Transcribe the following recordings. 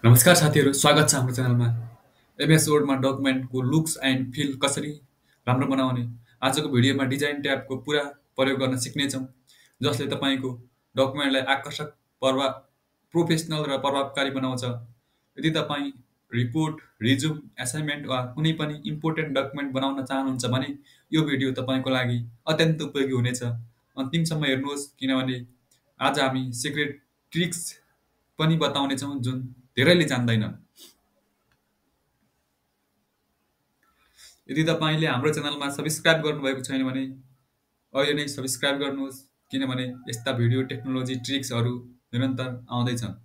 नमस्कार साथीहरू, स्वागत छ हाम्रो च्यानलमा। एमएस वर्डमा डकुमेन्टको लुक्स एन्ड फिल कसरी राम्रो बनाउने। आजको भिडियोमा डिजाइन ट्याबको पुरा प्रयोग गर्न सिक्नेछौँ, जसले तपाईँको डकुमेन्टलाई आकर्षक, प्रोफेसनल र प्रभावकारी बनाउँछ। यदि तपाईँ रिपोर्ट, रिज्युम, असाइनमेन्ट वा कुनै पनि इम्पोर्टेन्ट डकुमेन्ट बनाउन चाहनुहुन्छ भने यो भिडियो तपाईँको लागि अत्यन्त उपयोगी हुनेछ। अन्तिमसम्म हेर्नुहोस्, किनभने आज हामी सिक्रेट ट्रिक्स पनि बताउनेछौँ जुन धेरैले जान्दैनन्। यदि तपाईँले हाम्रो च्यानलमा सब्सक्राइब गर्नुभएको छैन भने अहिले नै सब्सक्राइब गर्नुहोस्, किनभने यस्ता भिडियो टेक्नोलोजी ट्रिक्सहरू निरन्तर आउँदैछन्।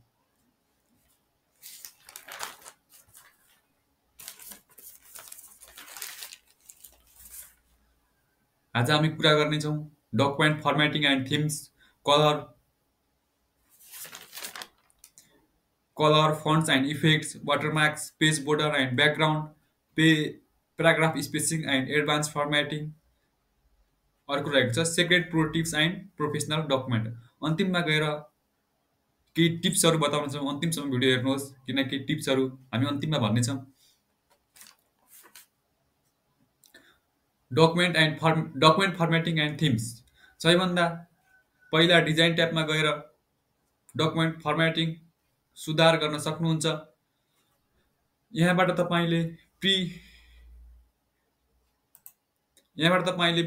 आज हामी कुरा गर्नेछौँ document formatting and themes, colour colour fonts and effects, watermarks, page border and background, paragraph spacing and advance formatting. अर्को रहेको छ secret pro tips and professional document. अन्तिममा गएर केही टिप्सहरू बताउनेछौँ। अन्तिमसम्म भिडियो हेर्नुहोस्, किनकि टिप्सहरू हामी अन्तिममा भन्नेछौँ। Document formatting and themes. सबैभन्दा पहिला डिजाइन ट्याबमा गएर डकुमेन्ट फर्मेटिङ सुधार गर्न सक्नुहुन्छ। यहाँबाट तपाईँले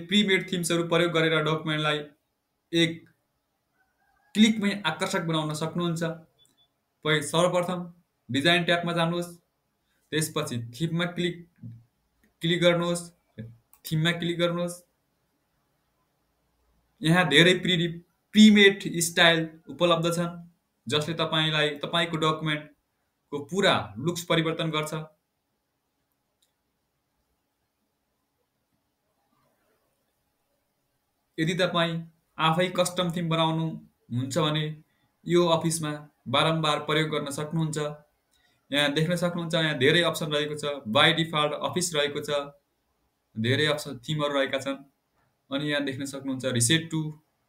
प्रिमेड थिम्सहरू प्रयोग गरेर डकुमेन्टलाई एक क्लिकमै आकर्षक बनाउन सक्नुहुन्छ। सर्वप्रथम डिजाइन ट्याबमा जानुहोस्, त्यसपछि थिममा क्लिक गर्नुहोस्। थिममा क्लिक गर्नुहोस्। यहाँ धेरै प्रिमेड स्टाइल उपलब्ध छन्, जसले तपाईँलाई तपाईँको डकुमेन्टको पुरा लुक्स परिवर्तन गर्छ। यदि तपाईँ आफै कस्टम थिम बनाउनुहुन्छ भने यो अफिसमा बारम्बार प्रयोग गर्न सक्नुहुन्छ। यहाँ देख्न सक्नुहुन्छ, यहाँ धेरै अप्सन रहेको छ। बाई डिफल्ट अफिस रहेको छ, धेरै अप्सन थिमहरू रहेका छन्। अनि यहाँ देख्न सक्नुहुन्छ reset to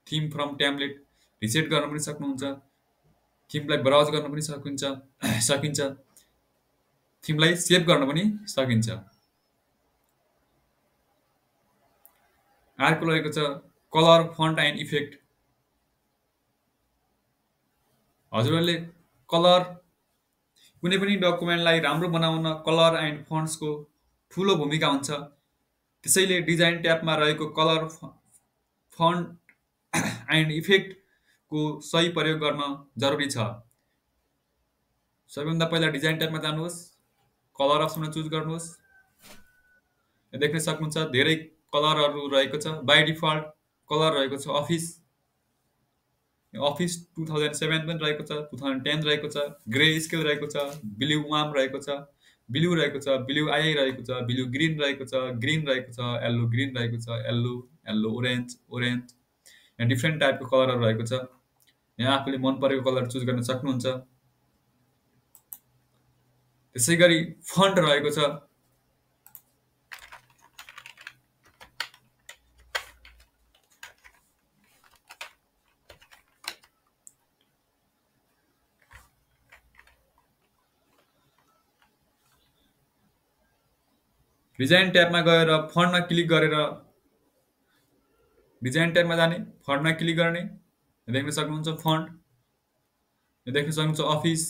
theme from template, reset गर्न पनि सक्नुहुन्छ। थिमलाई ब्राउज गर्न पनि सकिन्छ। थिमलाई सेभ गर्न पनि सकिन्छ। अर्को रहेको छ कलर फन्ट एन्ड इफेक्ट। हजुरहरूले कलर, कुनै पनि डकुमेन्टलाई राम्रो बनाउन कलर एन्ड फन्ट्सको ठुलो भूमिका हुन्छ। त्यसैले डिजाइन ट्याबमा रहेको कलर, फन्ट एन्ड इफेक्टको सही प्रयोग गर्न जरुरी छ। सबैभन्दा पहिला डिजाइन ट्याबमा जानुहोस्, कलर अप्सनमा चुज गर्नुहोस्। देख्न सक्नुहुन्छ धेरै कलरहरू रहेको छ। बाई डिफल्ट कलर रहेको छ अफिस 2007 पनि रहेको छ, 2010 रहेको छ, ग्रे स्केल रहेको छ, ब्लू वार्म रहेको छ, ब्लू रहेको छ, ब्लू आई रहेको छ, ब्लू ग्रिन रहेको छ, ग्रिन रहेको छ, येल्लो ग्रिन रहेको छ, येल्लो ओरेन्ज। यहाँ डिफ्रेन्ट टाइपको कलरहरू रहेको छ। यहाँ आफूले मन परेको कलर चुज गर्न सक्नुहुन्छ। त्यसै गरी फन्ट रहेको छ। डिजाइन ट्याबमा गएर फन्टमा क्लिक गरेर डिजाइन ट्याबमा जाने, फन्टमा क्लिक गर्ने। देख्न सक्नुहुन्छ फन्ट, देख्न सक्नुहुन्छ अफिस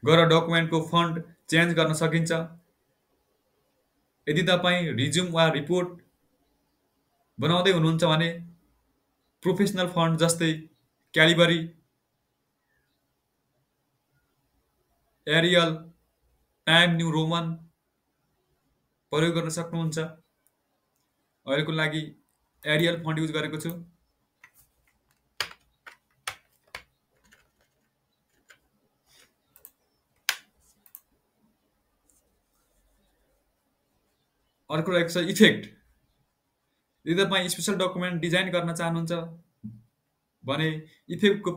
गएर डकुमेन्टको फन्ट चेन्ज गर्न सकिन्छ। यदि तपाईँ रिज्युम वा रिपोर्ट बनाउँदै हुनुहुन्छ भने प्रोफेसनल फन्ट जस्तै क्यालिबरी, एरियल, टाइम न्यू रोमन प्रयोग गर्न सक्नुहुन्छ। अहिलेको लागि एरियल फन्ट युज गरेको छु। अर्को रहेको छ इफेक्ट। यदि तपाईँ स्पेसल डकुमेन्ट डिजाइन गर्न चाहनुहुन्छ भने इफेक्टको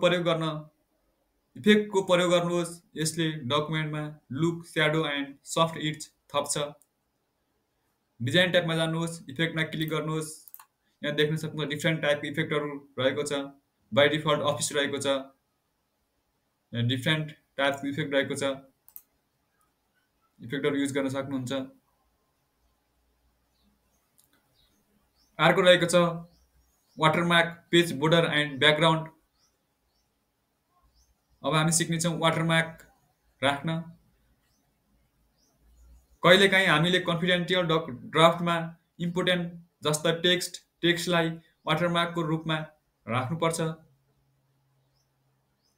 प्रयोग गर्नुहोस्। यसले डकुमेन्टमा look, shadow and soft edges थप्छ। डिजाइन ट्याबमा जानुहोस्, इफेक्टमा क्लिक गर्नुहोस्। यहाँ देख्न सक्नुहुन्छ डिफ्रेन्ट टाइपको इफेक्टहरू रहेको छ। बाई डिफल्ट अफिस रहेको छ। डिफ्रेन्ट टाइपको इफेक्ट रहेको छ, इफेक्टहरू युज गर्न सक्नुहुन्छ। अर्को रहेको छ watermark page border and background. अब हामी सिक्नेछौँ वाटरमार्क राख्न। कहिलेकाहीँ हामीले कन्फिडेन्टियल ड्राफ्टमा इम्पोर्टेन्ट जस्ता टेक्स्टलाई वाटरमार्कको रूपमा राख्नुपर्छ।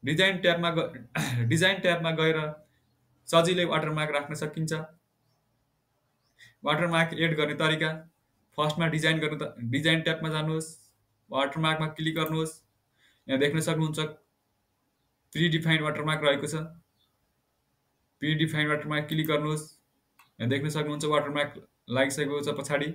डिजाइन ट्याबमा गएर सजिलै वाटरमार्क राख्न सकिन्छ। वाटरमार्क एड गर्ने तरिका: फर्स्टमा डिजाइन ट्याबमा जानुहोस्, वाटरमार्कमा क्लिक गर्नुहोस्। यहाँ देख्न सक्नुहुन्छ प्री डिफाइन्ड वाटरमार्क रहेको छ। प्री डिफाइन्ड वाटरमार्क क्लिक गर्नुहोस्। यहाँ देख्न सक्नुहुन्छ वाटरमार्क लागिसकेको छ पछाडि।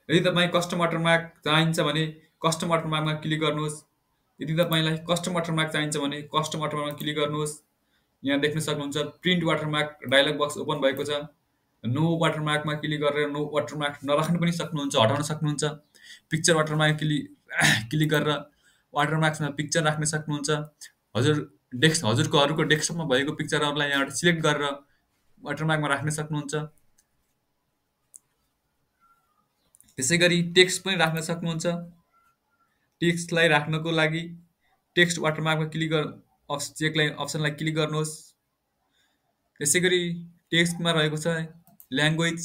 यदि तपाईँ कस्टम वाटरमार्क चाहिन्छ भने कस्टम वाटरमार्कमा क्लिक गर्नुहोस्। यदि तपाईँलाई कस्टम वाटरमार्क चाहिन्छ भने कस्टम वाटरमार्कमा क्लिक गर्नुहोस्। यहाँ देख्न सक्नुहुन्छ print watermark dialog box open भएको छ। नो वाटरमार्कमा क्लिक गरेर नो वाटरमार्क नराख्नु पनि सक्नुहुन्छ, हटाउन सक्नुहुन्छ। पिक्चर वाटरमार्क क्लिक गरेर वाटरमार्क्समा पिक्चर राख्न सक्नुहुन्छ। हजुरको डेस्कटपमा भएको पिक्चरहरूलाई यहाँबाट सिलेक्ट गरेर वाटरमार्कमा राख्न सक्नुहुन्छ। त्यसै गरी टेक्स्ट पनि राख्न सक्नुहुन्छ। टेक्स्टलाई राख्नको लागि टेक्स्ट वाटरमार्कमा अप्सनलाई क्लिक गर्नुहोस्। त्यसै गरी टेक्स्टमा रहेको छ ल्याङ्ग्वेज,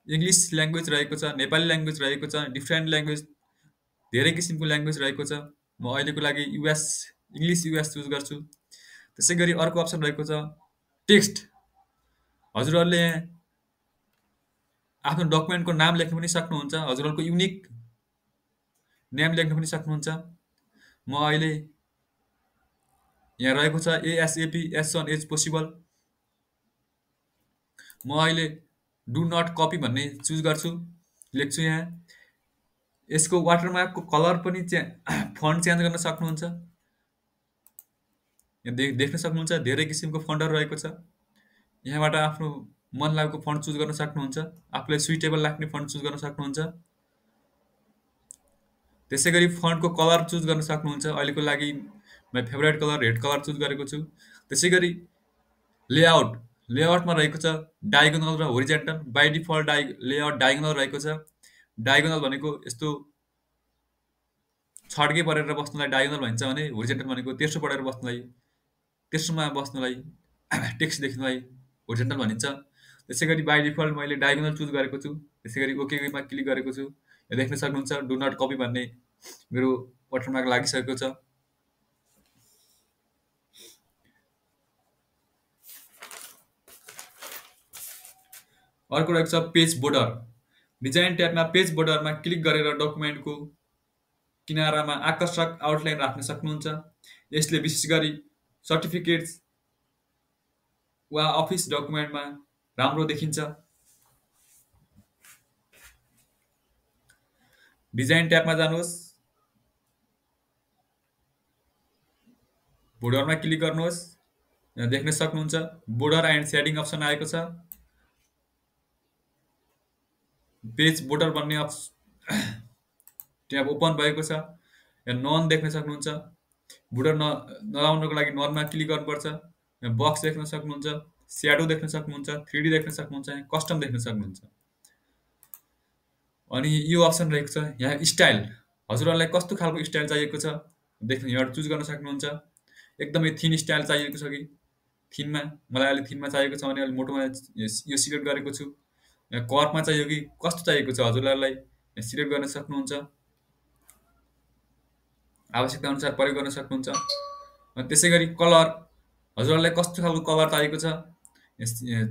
इङ्ग्लिस ल्याङ्ग्वेज रहेको छ, नेपाली ल्याङ्ग्वेज रहेको छ, डिफ्रेन्ट ल्याङ्ग्वेज, धेरै किसिमको ल्याङ्ग्वेज रहेको छ। म अहिलेको लागि इङ्ग्लिस युएस चुज गर्छु। त्यसै गरी अर्को अप्सन रहेको छ टेक्स्ट। हजुरहरूले आफ्नो डकुमेन्टको नाम लेख्न पनि सक्नुहुन्छ, हजुरहरूको युनिक नेम लेख्न पनि सक्नुहुन्छ। म अहिले यहाँ रहेको छ एएसएपी एज सन एज पोसिबल। म अहिले डु नट कपी भन्ने चुज गर्छु, लेख्छु यहाँ। यसको वाटरमार्कको कलर पनि फन्ट चेन्ज गर्न सक्नुहुन्छ। यहाँ देख्न सक्नुहुन्छ धेरै किसिमको फन्टहरू रहेको छ। यहाँबाट आफ्नो मन लागेको फन्ट चुज गर्न सक्नुहुन्छ, आफूलाई सुइटेबल लाग्ने फन्ट चुज गर्न सक्नुहुन्छ। त्यसै गरी फन्टको कलर चुज गर्न सक्नुहुन्छ। अहिलेको लागि मेरो favourite colour red colour choose गरेको छु। त्यसै गरी लेआउटमा रहेको छ डायगोनल र horizontal. By default layout diagonal रहेको छ। डायगोनल भनेको यस्तो छड्के परेर बस्नुलाई डायगोनल भनिन्छ भने होरिजेन्टल भनेको तेस्रोमा बस्नुलाई टेक्स्ट देख्नुलाई होरिजेन्टल भनिन्छ। त्यसै गरी बाई डिफल्ट मैले डायगोनल चुज गरेको छु। त्यसै गरी ओकेमा क्लिक गरेको छु। यहाँ देख्न सक्नुहुन्छ डु नट कपी भन्ने मेरो वाटरमार्क लागिसकेको छ। अर्को रहेको छ पेज बोर्डर। डिजाइन ट्याबमा पेज बोर्डरमा क्लिक गरेर डकुमेन्टको किनारामा आकर्षक आउटलाइन राख्न सक्नुहुन्छ। यसले विशेष गरी सर्टिफिकेट्स वा अफिस डकुमेन्टमा राम्रो देखिन्छ। डिजाइन ट्याबमा जानुहोस्, बोर्डरमा क्लिक गर्नुहोस्। यहाँ देख्न सक्नुहुन्छ बोर्डर एन्ड सेडिङ अप्सन आएको छ। पेज बोर्डर भन्ने ट्याब ओपन भएको छ। यहाँ नन देख्न सक्नुहुन्छ। बोर्डर नलाउनको लागि ननमा क्लिक गर्नुपर्छ। यहाँ बक्स देख्न सक्नुहुन्छ, स्याडो देख्न सक्नुहुन्छ, 3D देख्न सक्नुहुन्छ, यहाँ कस्टम देख्न सक्नुहुन्छ। अनि यो अप्सन रहेको छ यहाँ स्टाइल। हजुरहरूलाई कस्तो खालको स्टाइल चाहिएको छ यहाँबाट चुज गर्न सक्नुहुन्छ। एकदमै थिन स्टाइल चाहिएको छ कि थिनमा, मलाई अहिले थिनमा चाहिएको छ भने अहिले मोटोमा यो सिलेक्ट गरेको छु। यहाँ कर्पमा चाहियो कि कस्तो चाहिएको छ हजुरहरूलाई सिलेक्ट गर्न सक्नुहुन्छ। आवश्यकता अनुसार प्रयोग गर्न सक्नुहुन्छ। अनि त्यसै गरी कलर, हजुरहरूलाई कस्तो खालको कलर चाहिएको छ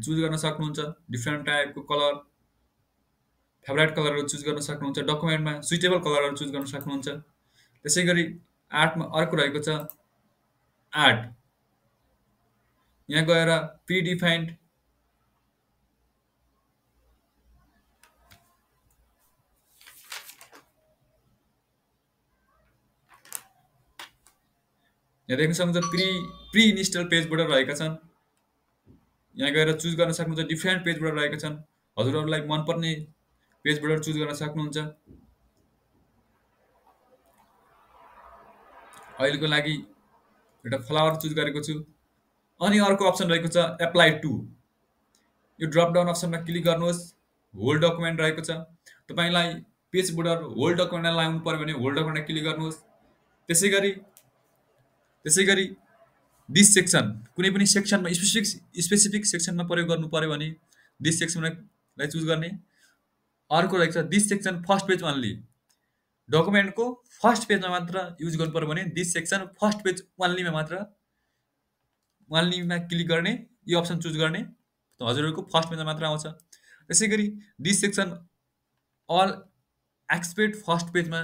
चुज गर्न सक्नुहुन्छ। डिफ्रेन्ट टाइपको कलर, फेभरेट कलरहरू चुज गर्न सक्नुहुन्छ। डकुमेन्टमा सुइटेबल कलरहरू चुज गर्न सक्नुहुन्छ। त्यसै गरी आर्टमा अर्को रहेको छ आर्ट। यहाँ गएर प्री डिफाइन्ड यहाँ देख्न सक्नुहुन्छ प्री इन्स्टल पेज बोर्डर रहेका छन्। यहाँ गएर चुज गर्न सक्नुहुन्छ। डिफ्रेन्ट पेज बोर्डर रहेका छन्, हजुरहरूलाई मनपर्ने पेज बोर्डर चुज गर्न सक्नुहुन्छ। अहिलेको लागि एउटा फ्लावर चुज गरेको छु। अनि अर्को अप्सन रहेको छ एप्लाई टु। यो ड्रप डाउन अप्सनमा क्लिक गर्नुहोस्। होल डकुमेन्ट रहेको छ। तपाईँलाई पेज बुडर होल डकुमेन्टलाई लाउनु पर्यो भने होल डकुमेन्टमा क्लिक गर्नुहोस्। त्यसै गरी त्यसै गरी दिस सेक्सन कुनै पनि सेक्सनमा स्पेसिफिक सेक्सनमा प्रयोग गर्नु पर्यो भने दिस सेक्सनलाई चुज गर्ने। अर्को रहेको छ this section first page only. डकुमेन्टको फर्स्ट पेजमा मात्र युज गर्नु पर्यो भने दिस सेक्सन फर्स्ट पेज ओन्लीमा मात्र ओन्लीमा क्लिक गर्ने, यो अप्सन चुज गर्ने। त हजुरहरूको फर्स्ट पेजमा मात्र आउँछ। त्यसै गरी this section all except first पेजमा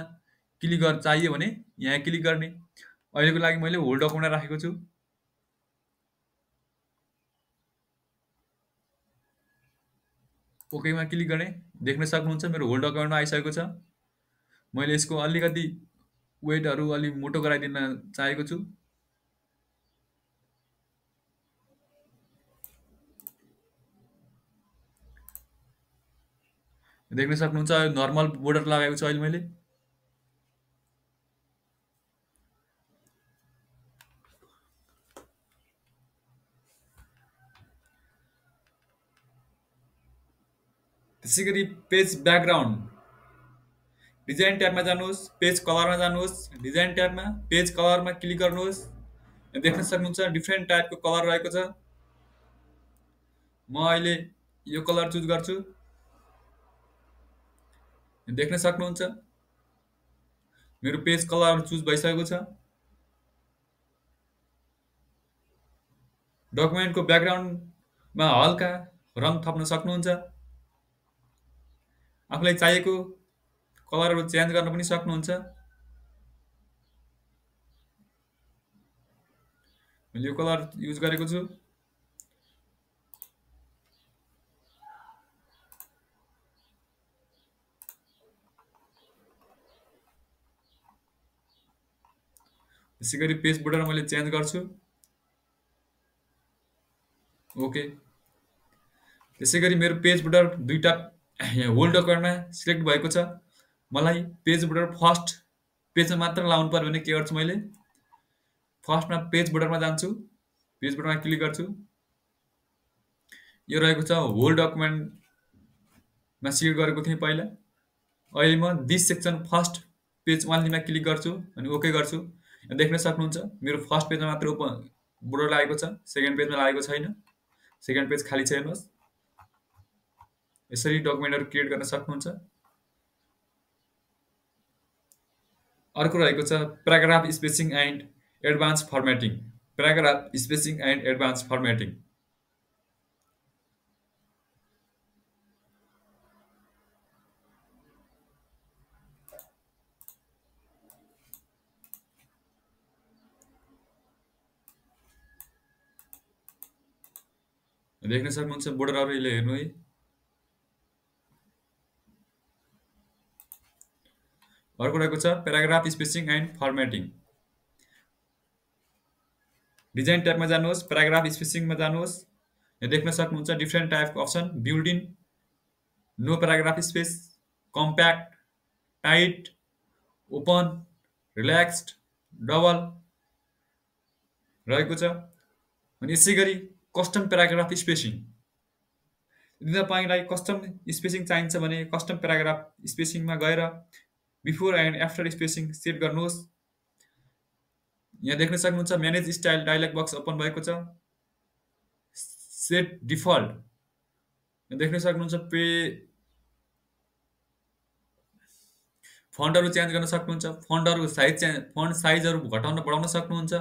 क्लिक गर्न चाहियो भने यहाँ क्लिक गर्ने। अहिलेको लागि मैले होल डकुमेन्टमा राखेको छु। ओकेमा क्लिक गर्ने। देख्न सक्नुहुन्छ मेरो होल डकुमेन्टमा आइसकेको छ। मैले यसको अलिकति वेटहरू अलि मोटो गराइदिन चाहेको छु। देख्न सक्नुहुन्छ नर्मल बोर्डर लगाएको छु अहिले मैले। त्यसै गरी पेज ब्याकग्राउन्ड डिजाइन ट्याबमा जानुहोस्, पेज कलरमा जानुहोस्। डिजाइन ट्याबमा पेज कलरमा क्लिक गर्नुहोस्। देख्न सक्नुहुन्छ डिफ्रेन्ट टाइपको कलर रहेको छ। म अहिले यो कलर चुज गर्छु। देख्न सक्नुहुन्छ मेरो पेज कलर चुज भइसकेको छ। डकुमेन्टको ब्याकग्राउन्डमा हल्का रङ थप्न सक्नुहुन्छ। आफूलाई चाहिएको कलरहरू चेन्ज गर्न पनि सक्नुहुन्छ। मैले यो कलर युज गरेको छु। त्यसै गरी पेज बोर्डर मैले चेन्ज गर्छु। ओके। त्यसै गरी मेरो पेज बोर्डर दुईटा यहाँ होल डकुमेन्टमा सिलेक्ट भएको छ। मलाई पेज बोर्डर फर्स्ट पेजमा मात्र लाउनु पर्यो भने के गर्छु मैले फर्स्टमा पेज बोर्डरमा जान्छु। पेज बोर्डरमा क्लिक गर्छु। यो रहेको छ होल डकुमेन्टमा सिलेक्ट गरेको थिएँ पहिला। अहिले म दिस सेक्सन फर्स्ट पेज ओन्लीमा क्लिक गर्छु अनि ओके गर्छु। यहाँ देख्न सक्नुहुन्छ मेरो फर्स्ट पेजमा मात्र बोर्डर लागेको छ, सेकेन्ड पेजमा लागेको छैन। सेकेन्ड पेज खाली छ हेर्नुहोस्। यसरी डकुमेन्टहरू क्रिएट गर्न सक्नुहुन्छ। अर्को रहेको छ paragraph spacing and advance formatting. Paragraph spacing and advance formatting. देख्न सक्नुहुन्छ बोर्डरहरू यसले हेर्नु है। अर्को रहेको छ paragraph spacing and formatting. Design ट्याबमा जानुहोस्, प्याराग्राफ स्पेसिङमा जानुहोस्। यहाँ देख्न सक्नुहुन्छ डिफ्रेन्ट टाइपको option build in, no paragraph space, compact, tight, open, relaxed, double रहेको छ। अनि यसै गरी कस्टम प्याराग्राफ स्पेसिङ। यदि तपाईँलाई कस्टम स्पेसिङ चाहिन्छ भने कस्टम प्याराग्राफ स्पेसिङमा गएर before and after spacing set गर्नुहोस्। यहाँ देख्न सक्नुहुन्छ manage style dialog box open भएको छ। सेट डिफल्ट देख्न सक्नुहुन्छ। फन्टहरू चेन्ज गर्न सक्नुहुन्छ। फन्ट साइजहरू घटाउन बढाउन सक्नुहुन्छ।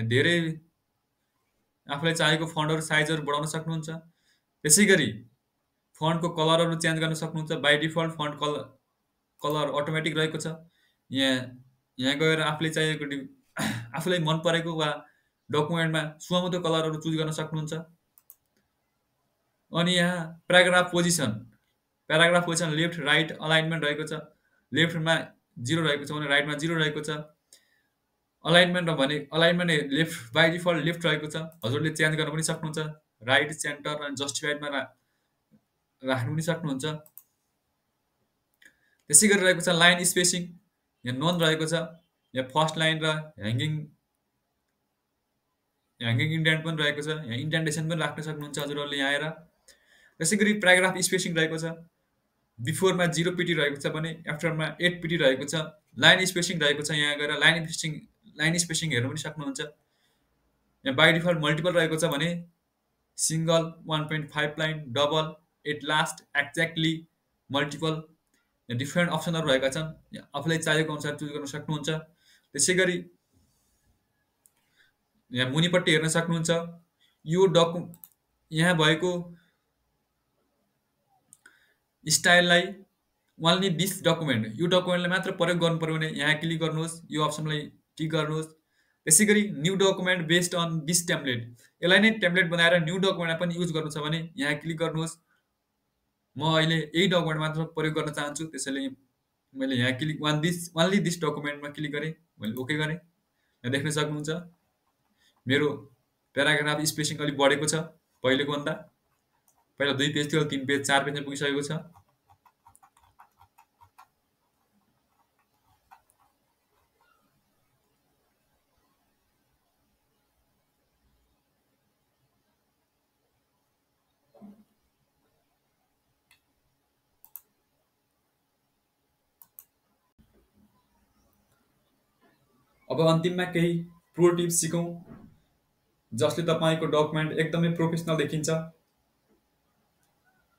धेरै आफूलाई चाहेको फन्टहरू साइजहरू बढाउन सक्नुहुन्छ। त्यसै गरी फन्टको कलरहरू चेन्ज गर्न सक्नुहुन्छ। By default font colour automatic रहेको छ। यहाँ गएर आफूले चाहिएको आफूलाई मन परेको वा डकुमेन्टमा सुहाउँदो कलरहरू चुज गर्न सक्नुहुन्छ। अनि यहाँ paragraph position left right alignment रहेको छ। लेफ्टमा 0 रहेको छ भने राइटमा 0 रहेको छ। Alignment left by default left रहेको छ। हजुरले चेन्ज गर्न पनि सक्नुहुन्छ। राइट, सेन्टर अनि जस्टिफाइडमा राख्नु पनि सक्नुहुन्छ। त्यसै गरी रहेको छ लाइन स्पेसिङ। यहाँ नन रहेको छ। यहाँ फर्स्ट लाइन र ह्याङ्गिङ ह्याङ्गिङ इन्डेन्ट पनि रहेको छ। यहाँ इन्डेन्टेसन पनि राख्न सक्नुहुन्छ हजुरहरूले यहाँ आएर। त्यसै गरी प्याराग्राफ स्पेसिङ रहेको छ। बिफोरमा 0 पिटी रहेको छ भने आफ्टरमा 8 पिटी रहेको छ। लाइन स्पेसिङ रहेको छ, यहाँ गएर लाइन स्पेसिङ हेर्नु पनि सक्नुहुन्छ। यहाँ बाई डिफल्ट मल्टिपल रहेको छ भने single 1.5 line, double, at least, exactly, multiple, यहाँ डिफ्रेन्ट अप्सनहरू रहेका छन्। यहाँ आफूलाई चाहिएको अनुसार चुज गर्न सक्नुहुन्छ। त्यसै गरी यहाँ मुनिपट्टि हेर्न सक्नुहुन्छ। यो यहाँ भएको स्टाइललाई ओन्ली दिस डकुमेन्ट, यो डकुमेन्टलाई मात्र प्रयोग गर्नु पर्यो भने यहाँ क्लिक गर्नुहोस्, यो अप्सनलाई टिक गर्नुहोस्। त्यसै गरी new document based on this template, यसलाई नै टेम्प्लेट बनाएर न्यू डकुमेन्टमा पनि युज गर्नु छ भने यहाँ क्लिक गर्नुहोस्। म अहिले यही डकुमेन्ट मात्र प्रयोग गर्न चाहन्छु, त्यसैले मैले यहाँ क्लिक ओन्ली दिस डकुमेन्टमा क्लिक गरेँ, मैले ओके गरेँ। यहाँ देख्न सक्नुहुन्छ मेरो प्याराग्राफ स्पेसिङ अलिक बढेको छ पहिलेको भन्दा। पहिला 2 पेज थियो, 3 पेज 4 पेजमा पुगिसकेको छ। अब अन्तिममा केही प्रो टिप्स सिकौँ जसले तपाईँको डकुमेन्ट एकदमै प्रोफेसनल देखिन्छ।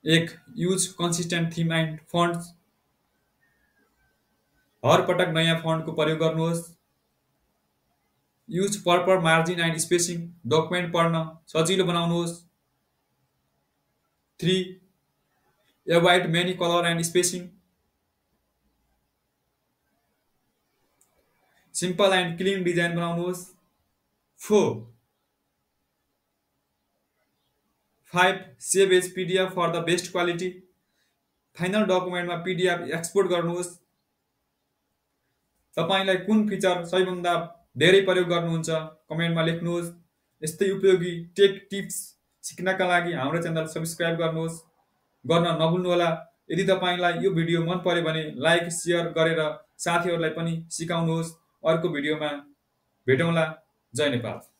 1. Use consistent theme and fonts, हर पटक नयाँ फन्टको प्रयोग गर्नुहोस्। Use proper margin and spacing, document पढ्न सजिलो बनाउनुहोस्। 3. Avoid many colour and spacing, simple and clean design बनाउनुहोस्। 4. 5. Save as PDF for the best quality, final डकुमेन्टमा पिडिएफ एक्सपोर्ट गर्नुहोस्। तपाईँलाई कुन फिचर सबैभन्दा धेरै प्रयोग गर्नुहुन्छ कमेन्टमा लेख्नुहोस्। यस्तै उपयोगी टेक टिप्स सिक्नका लागि हाम्रो च्यानल सब्सक्राइब गर्न नभुल्नुहोला। यदि तपाईँलाई यो भिडियो मन पर्यो भने लाइक सेयर गरेर साथीहरूलाई पनि सिकाउनुहोस्। अर्को भिडियोमा भेटौँला। जय नेपाल।